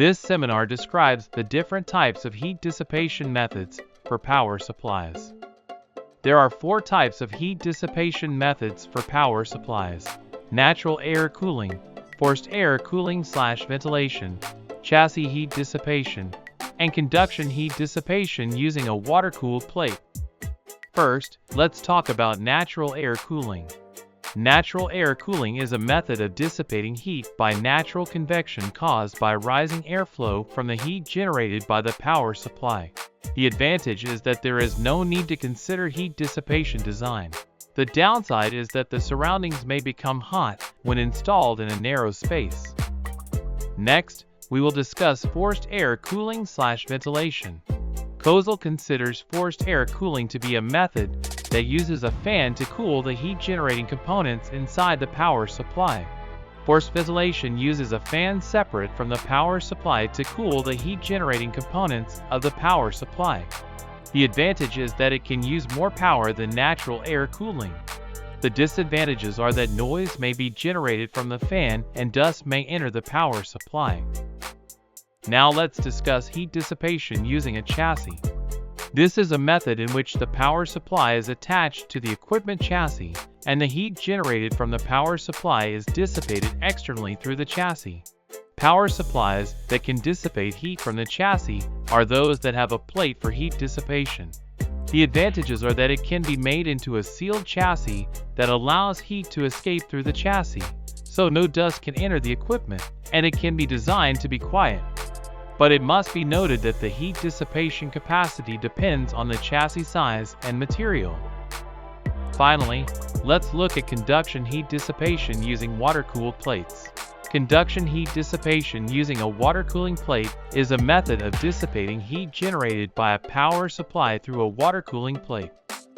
This seminar describes the different types of heat dissipation methods for power supplies. There are 4 types of heat dissipation methods for power supplies: natural air cooling, forced air cooling/ventilation, chassis heat dissipation, and conduction heat dissipation using a water-cooled plate. First, let's talk about natural air cooling. Natural air cooling is a method of dissipating heat by natural convection caused by rising airflow from the heat generated by the power supply. The advantage is that there is no need to consider heat dissipation design. The downside is that the surroundings may become hot when installed in a narrow space. Next, we will discuss forced air cooling/ventilation. Kozol considers forced air cooling to be a method that uses a fan to cool the heat-generating components inside the power supply. Forced ventilation uses a fan separate from the power supply to cool the heat-generating components of the power supply. The advantage is that it can use more power than natural air cooling. The disadvantages are that noise may be generated from the fan and dust may enter the power supply. Now let's discuss heat dissipation using a chassis. This is a method in which the power supply is attached to the equipment chassis, and the heat generated from the power supply is dissipated externally through the chassis. Power supplies that can dissipate heat from the chassis are those that have a plate for heat dissipation. The advantages are that it can be made into a sealed chassis that allows heat to escape through the chassis, so no dust can enter the equipment, and it can be designed to be quiet. But it must be noted that the heat dissipation capacity depends on the chassis size and material. Finally, let's look at conduction heat dissipation using water-cooled plates. Conduction heat dissipation using a water cooling plate is a method of dissipating heat generated by a power supply through a water cooling plate.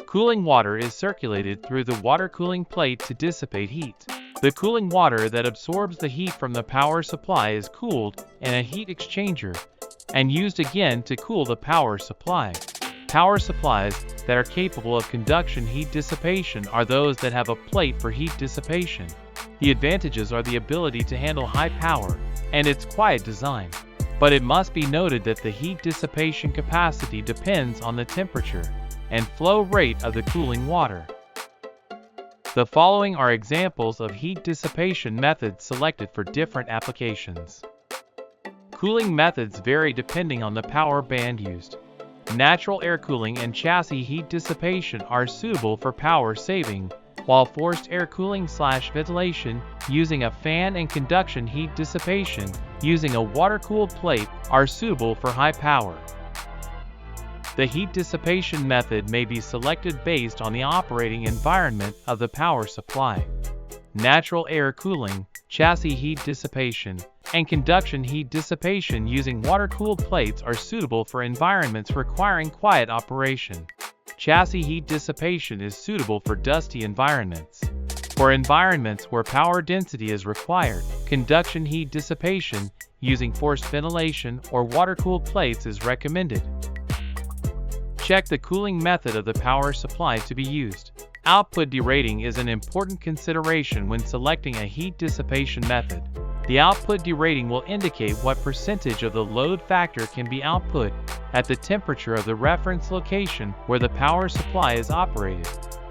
Cooling water is circulated through the water cooling plate to dissipate heat. The cooling water that absorbs the heat from the power supply is cooled in a heat exchanger and used again to cool the power supply. Power supplies that are capable of conduction heat dissipation are those that have a plate for heat dissipation. The advantages are the ability to handle high power and its quiet design, but it must be noted that the heat dissipation capacity depends on the temperature and flow rate of the cooling water. The following are examples of heat dissipation methods selected for different applications. Cooling methods vary depending on the power band used. Natural air cooling and chassis heat dissipation are suitable for power saving, while forced air cooling/ventilation using a fan and conduction heat dissipation using a water-cooled plate are suitable for high power. The heat dissipation method may be selected based on the operating environment of the power supply. Natural air cooling, chassis heat dissipation, and conduction heat dissipation using water-cooled plates are suitable for environments requiring quiet operation. Chassis heat dissipation is suitable for dusty environments. For environments where power density is required, conduction heat dissipation using forced ventilation or water-cooled plates is recommended. Check the cooling method of the power supply to be used. Output derating is an important consideration when selecting a heat dissipation method. The output derating will indicate what percentage of the load factor can be output at the temperature of the reference location where the power supply is operated.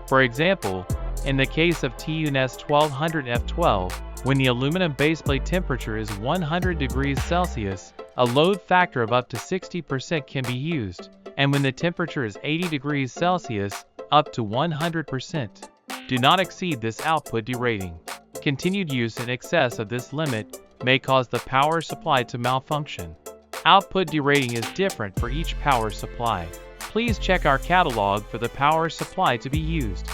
For example, in the case of TUNS 1200 F12, when the aluminum baseplate temperature is 100 degrees Celsius, a load factor of up to 60% can be used, and when the temperature is 80 degrees Celsius, up to 100%. Do not exceed this output derating. Continued use in excess of this limit may cause the power supply to malfunction. Output derating is different for each power supply. Please check our catalog for the power supply to be used.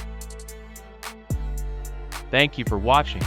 Thank you for watching.